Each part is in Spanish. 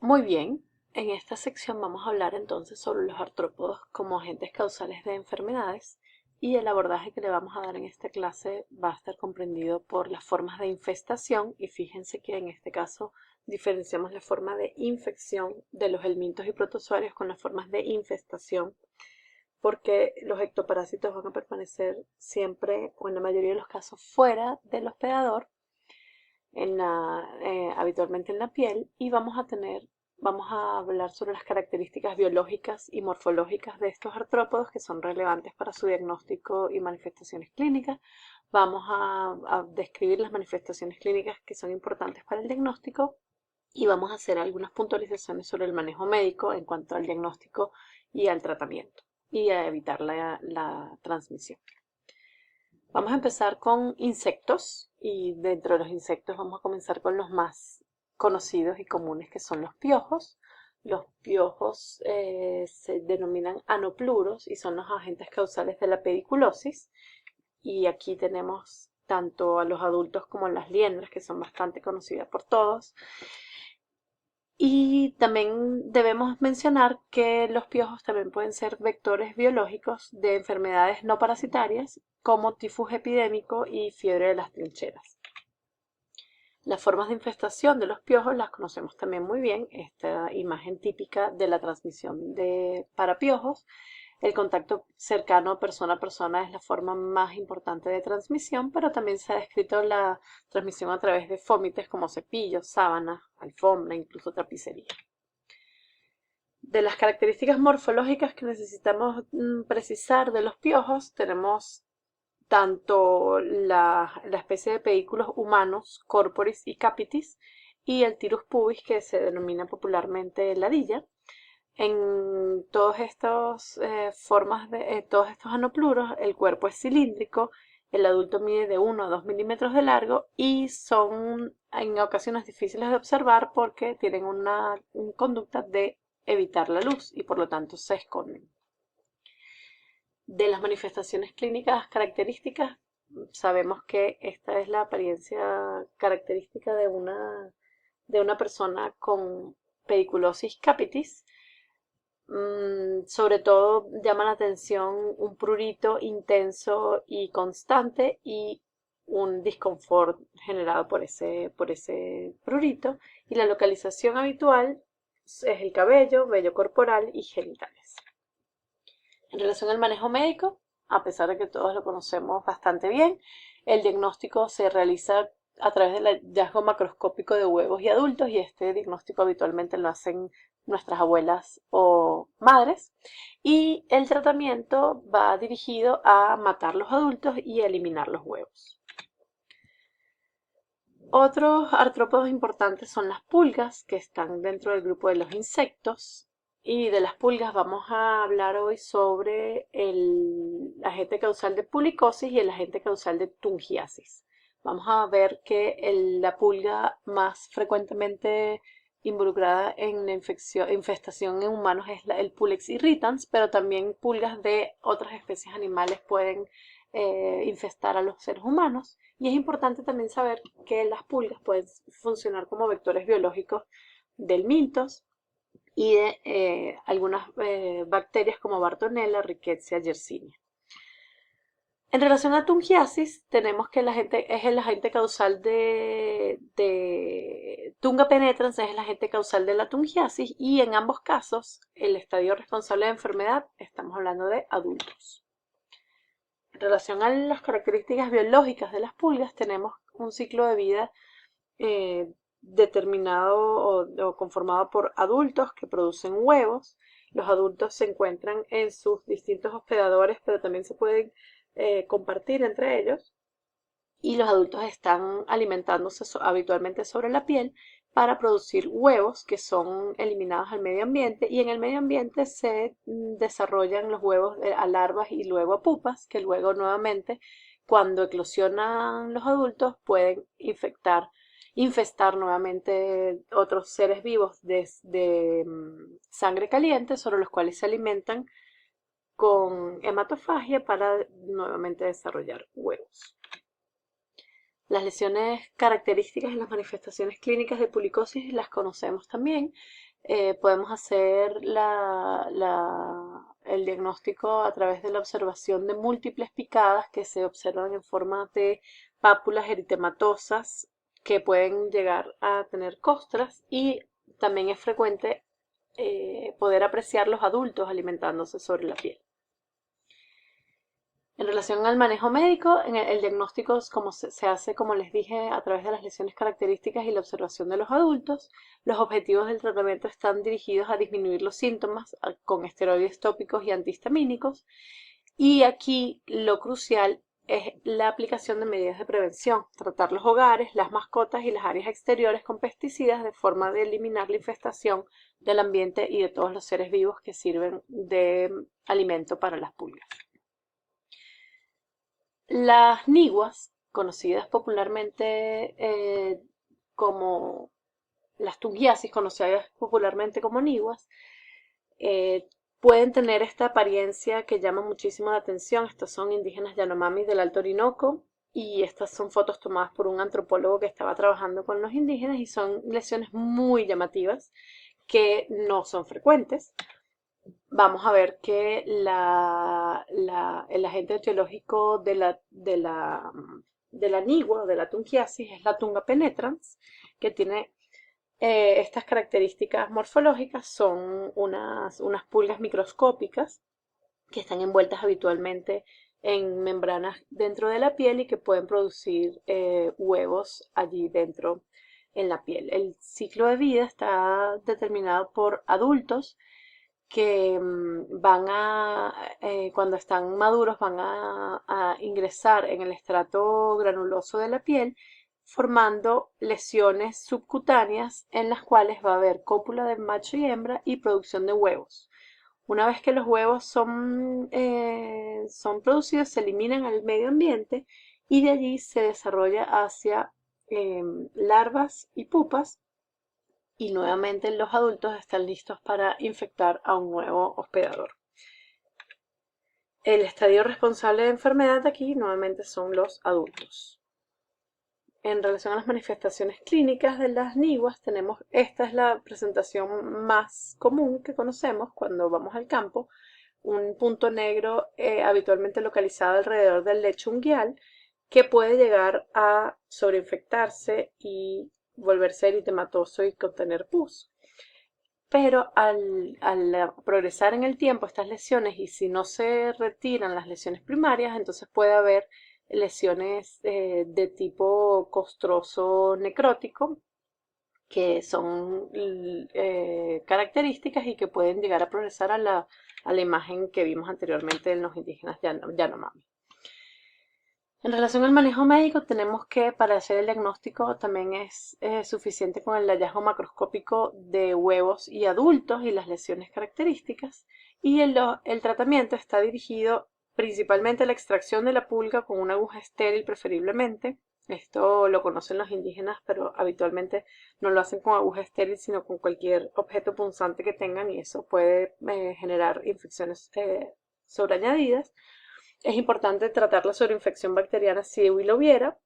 Muy bien, en esta sección vamos a hablar entonces sobre los artrópodos como agentes causales de enfermedades y el abordaje que le vamos a dar en esta clase va a estar comprendido por las formas de infestación y fíjense que en este caso diferenciamos la forma de infección de los helmintos y protozoarios con las formas de infestación porque los ectoparásitos van a permanecer siempre o en la mayoría de los casos fuera del hospedador habitualmente en la piel y vamos a hablar sobre las características biológicas y morfológicas de estos artrópodos que son relevantes para su diagnóstico y manifestaciones clínicas. Vamos a describir las manifestaciones clínicas que son importantes para el diagnóstico y vamos a hacer algunas puntualizaciones sobre el manejo médico en cuanto al diagnóstico y al tratamiento y a evitar la transmisión. Vamos a empezar con insectos y dentro de los insectos vamos a comenzar con los más conocidos y comunes que son los piojos. Los piojos se denominan anopluros y son los agentes causales de la pediculosis. Y aquí tenemos tanto a los adultos como a las liendres que son bastante conocidas por todos. Y también debemos mencionar que los piojos también pueden ser vectores biológicos de enfermedades no parasitarias como tifus epidémico y fiebre de las trincheras. Las formas de infestación de los piojos las conocemos también muy bien, esta imagen típica de la transmisión para piojos. El contacto cercano persona a persona es la forma más importante de transmisión, pero también se ha descrito la transmisión a través de fómites como cepillos, sábanas, alfombra, incluso tapicería. De las características morfológicas que necesitamos precisar de los piojos, tenemos tanto la especie de pedículos humanos, corporis y capitis, y el tirus pubis, que se denomina popularmente ladilla. En todos estos todos estos anopluros, el cuerpo es cilíndrico, el adulto mide de 1 a 2 milímetros de largo y son en ocasiones difíciles de observar porque tienen una conducta de evitar la luz y por lo tanto se esconden. De las manifestaciones clínicas características, sabemos que esta es la apariencia característica de una persona con pediculosis capitis. Sobre todo llama la atención un prurito intenso y constante y un disconfort generado por ese prurito. Y la localización habitual es el cabello, vello corporal y genitales. En relación al manejo médico, a pesar de que todos lo conocemos bastante bien, el diagnóstico se realiza a través del hallazgo macroscópico de huevos y adultos y este diagnóstico habitualmente lo hacen nuestras abuelas o madres y el tratamiento va dirigido a matar los adultos y eliminar los huevos. Otros artrópodos importantes son las pulgas que están dentro del grupo de los insectos. Y de las pulgas vamos a hablar hoy sobre el agente causal de pulicosis y el agente causal de tungiasis. Vamos a ver que la pulga más frecuentemente involucrada en la infestación en humanos es el Pulex irritans, pero también pulgas de otras especies animales pueden infestar a los seres humanos. Y es importante también saber que las pulgas pueden funcionar como vectores biológicos del miltos y de algunas bacterias como Bartonella, Rickettsia, Yersinia. En relación a tungiasis, tenemos que es el agente causal de Tunga penetrans, es el agente causal de la tungiasis y en ambos casos el estadio responsable de enfermedad estamos hablando de adultos. En relación a las características biológicas de las pulgas, tenemos un ciclo de vida determinado o conformado por adultos que producen huevos. Los adultos se encuentran en sus distintos hospedadores, pero también se pueden compartir entre ellos. Y los adultos están alimentándose habitualmente sobre la piel para producir huevos que son eliminados al medio ambiente y en el medio ambiente se desarrollan los huevos a larvas y luego a pupas que luego nuevamente cuando eclosionan los adultos pueden infestar nuevamente otros seres vivos de sangre caliente sobre los cuales se alimentan con hematofagia para nuevamente desarrollar huevos. Las lesiones características en las manifestaciones clínicas de pulicosis las conocemos también. Podemos hacer el diagnóstico a través de la observación de múltiples picadas que se observan en forma de pápulas eritematosas que pueden llegar a tener costras, y también es frecuente poder apreciar los adultos alimentándose sobre la piel. En relación al manejo médico, el diagnóstico como se hace, como les dije, a través de las lesiones características y la observación de los adultos. Los objetivos del tratamiento están dirigidos a disminuir los síntomas con esteroides tópicos y antihistamínicos. Y aquí lo crucial es la aplicación de medidas de prevención, tratar los hogares, las mascotas y las áreas exteriores con pesticidas de forma de eliminar la infestación del ambiente y de todos los seres vivos que sirven de alimento para las pulgas. Las niguas, conocidas popularmente como las tungiasis, conocidas popularmente como niguas, pueden tener esta apariencia que llama muchísimo la atención. Estos son indígenas Yanomami del Alto Orinoco, y estas son fotos tomadas por un antropólogo que estaba trabajando con los indígenas, y son lesiones muy llamativas que no son frecuentes. Vamos a ver que el agente etiológico de la nigua, de la tungiasis, es la Tunga penetrans, que tiene estas características morfológicas. Son unas pulgas microscópicas que están envueltas habitualmente en membranas dentro de la piel y que pueden producir huevos allí dentro en la piel. El ciclo de vida está determinado por adultos que cuando están maduros, van a ingresar en el estrato granuloso de la piel, formando lesiones subcutáneas en las cuales va a haber cópula de macho y hembra y producción de huevos. Una vez que los huevos son producidos, se eliminan al medio ambiente, y de allí se desarrolla hacia larvas y pupas, y nuevamente los adultos están listos para infectar a un nuevo hospedador. El estadio responsable de enfermedad aquí nuevamente son los adultos. En relación a las manifestaciones clínicas de las niguas, esta es la presentación más común que conocemos cuando vamos al campo: un punto negro habitualmente localizado alrededor del lecho unguial, que puede llegar a sobreinfectarse y volverse eritematoso y contener pus. Pero al progresar en el tiempo estas lesiones, y si no se retiran las lesiones primarias, entonces puede haber lesiones de tipo costroso necrótico, que son características y que pueden llegar a progresar a la imagen que vimos anteriormente en los indígenas Yanomami. En relación al manejo médico, tenemos que para hacer el diagnóstico también es suficiente con el hallazgo macroscópico de huevos y adultos y las lesiones características, y el tratamiento está dirigido principalmente a la extracción de la pulga con una aguja estéril preferiblemente. Esto lo conocen los indígenas, pero habitualmente no lo hacen con aguja estéril, sino con cualquier objeto punzante que tengan, y eso puede generar infecciones sobreañadidas. Es importante tratar la sobreinfección bacteriana si lo hubiera,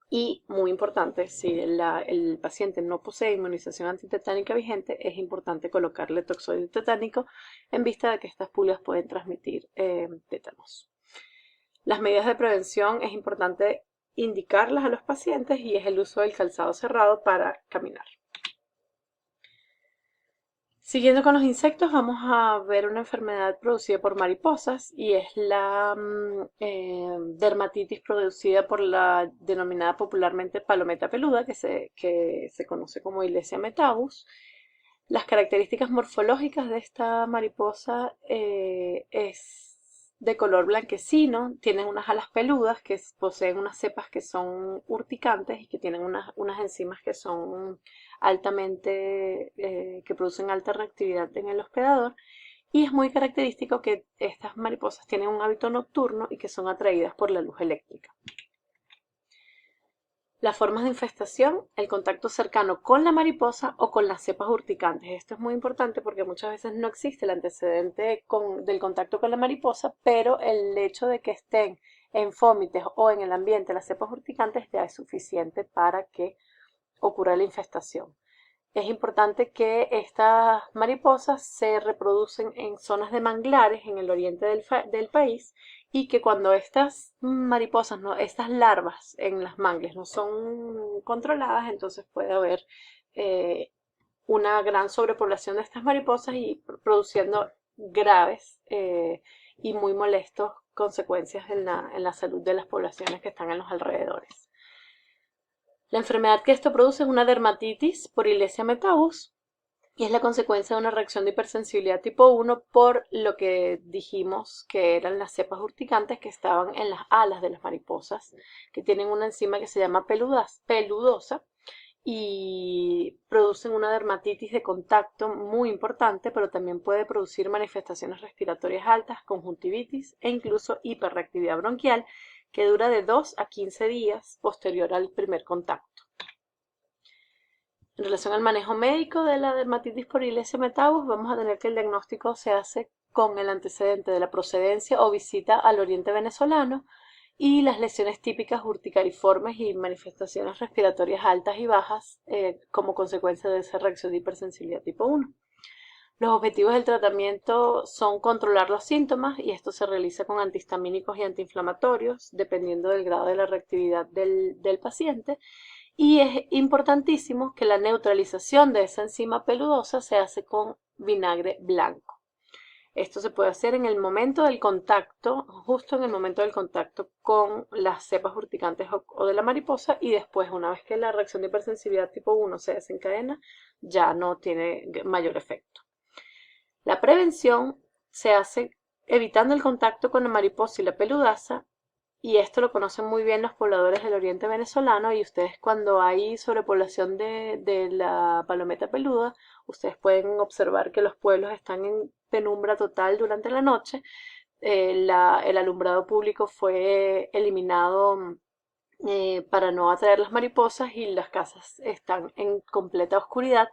y muy importante, si el paciente no posee inmunización antitetánica vigente, es importante colocarle toxoide tetánico en vista de que estas pulgas pueden transmitir tétanos. Las medidas de prevención es importante indicarlas a los pacientes, y es el uso del calzado cerrado para caminar. Siguiendo con los insectos, vamos a ver una enfermedad producida por mariposas, y es la dermatitis producida por la denominada popularmente palometa peluda, que se conoce como Ilesia metabus. Las características morfológicas de esta mariposa es de color blanquecino, tienen unas alas peludas que poseen unas cepas que son urticantes y que tienen unas enzimas que son altamente, que producen alta reactividad en el hospedador, y es muy característico que estas mariposas tienen un hábito nocturno y que son atraídas por la luz eléctrica. Las formas de infestación: el contacto cercano con la mariposa o con las cepas urticantes. Esto es muy importante porque muchas veces no existe el antecedente del contacto con la mariposa, pero el hecho de que estén en fómites o en el ambiente las cepas urticantes ya es suficiente para que ocurra la infestación. es importante que estas mariposas se reproducen en zonas de manglares en el oriente del país y que cuando estas mariposas, estas larvas en las mangles no son controladas, entonces puede haber una gran sobrepoblación de estas mariposas y produciendo graves y muy molestos consecuencias en la salud de las poblaciones que están en los alrededores. La enfermedad que esto produce es una dermatitis por Ilesia metabus y es la consecuencia de una reacción de hipersensibilidad tipo 1 por lo que dijimos que eran las cepas urticantes que estaban en las alas de las mariposas, que tienen una enzima que se llama peludosa y producen una dermatitis de contacto muy importante, pero también puede producir manifestaciones respiratorias altas, conjuntivitis e incluso hiperreactividad bronquial, que dura de 2 a 15 días posterior al primer contacto. En relación al manejo médico de la dermatitis por Ilesia metabus, vamos a tener que el diagnóstico se hace con el antecedente de la procedencia o visita al oriente venezolano y las lesiones típicas urticariformes y manifestaciones respiratorias altas y bajas como consecuencia de esa reacción de hipersensibilidad tipo 1. Los objetivos del tratamiento son controlar los síntomas y esto se realiza con antihistamínicos y antiinflamatorios dependiendo del grado de la reactividad del paciente. Y es importantísimo que la neutralización de esa enzima peludosa se hace con vinagre blanco. Esto se puede hacer en el momento del contacto, justo en el momento del contacto con las cepas urticantes o de la mariposa y después, una vez que la reacción de hipersensibilidad tipo 1 se desencadena, ya no tiene mayor efecto. La prevención se hace evitando el contacto con la mariposa y la peludaza, y esto lo conocen muy bien los pobladores del oriente venezolano, y ustedes cuando hay sobrepoblación de la palometa peluda, ustedes pueden observar que los pueblos están en penumbra total durante la noche. El alumbrado público fue eliminado para no atraer las mariposas y las casas están en completa oscuridad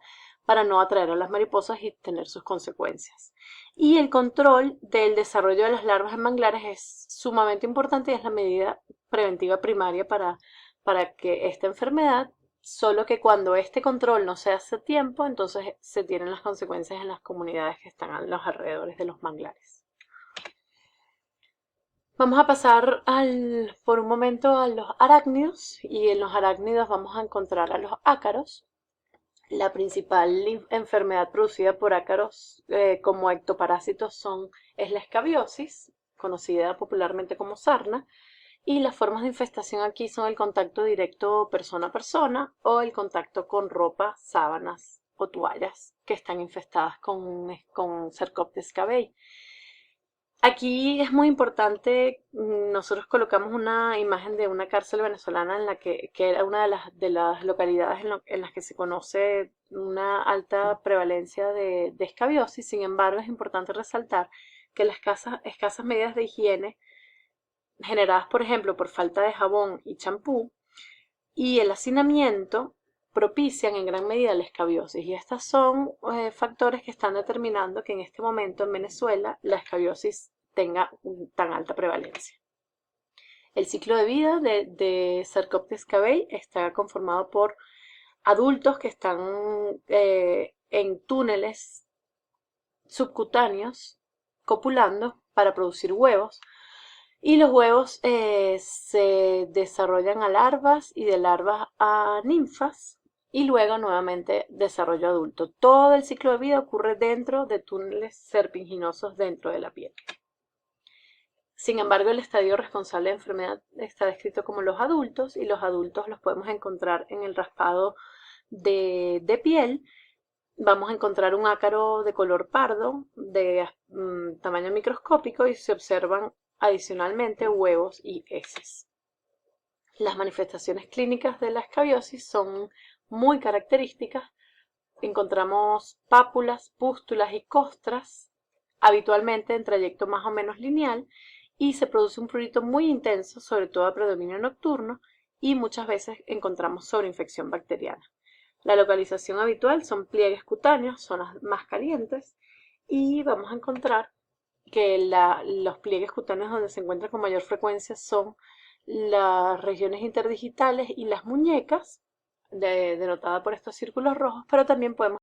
para no atraer a las mariposas y tener sus consecuencias. Y el control del desarrollo de las larvas en manglares es sumamente importante y es la medida preventiva primaria para que esta enfermedad, solo que cuando este control no se hace a tiempo, entonces se tienen las consecuencias en las comunidades que están a los alrededores de los manglares. Vamos a pasar por un momento a los arácnidos, y en los arácnidos vamos a encontrar a los ácaros. La principal enfermedad producida por ácaros como ectoparásitos es la escabiosis, conocida popularmente como sarna, y las formas de infestación aquí son el contacto directo persona a persona o el contacto con ropa, sábanas o toallas que están infestadas con Sarcoptes cabei. Aquí es muy importante, nosotros colocamos una imagen de una cárcel venezolana en la que era una de las localidades en las que se conoce una alta prevalencia de escabiosis. Sin embargo, es importante resaltar que las escasas medidas de higiene generadas, por ejemplo, por falta de jabón y champú y el hacinamiento propician en gran medida la escabiosis, y estos son factores que están determinando que en este momento en Venezuela la escabiosis tenga tan alta prevalencia. El ciclo de vida de Sarcoptes cabei está conformado por adultos que están en túneles subcutáneos copulando para producir huevos, y los huevos se desarrollan a larvas y de larvas a ninfas y luego nuevamente desarrollo adulto. Todo el ciclo de vida ocurre dentro de túneles serpinginosos dentro de la piel. Sin embargo, el estadio responsable de la enfermedad está descrito como los adultos, y los adultos los podemos encontrar en el raspado de piel. Vamos a encontrar un ácaro de color pardo, de tamaño microscópico, y se observan adicionalmente huevos y heces. Las manifestaciones clínicas de la escabiosis son muy características. Encontramos pápulas, pústulas y costras, habitualmente en trayecto más o menos lineal, y se produce un prurito muy intenso, sobre todo a predominio nocturno, y muchas veces encontramos sobreinfección bacteriana. La localización habitual son pliegues cutáneos, zonas más calientes, y vamos a encontrar que los pliegues cutáneos donde se encuentran con mayor frecuencia son las regiones interdigitales y las muñecas, denotada por estos círculos rojos, pero también podemos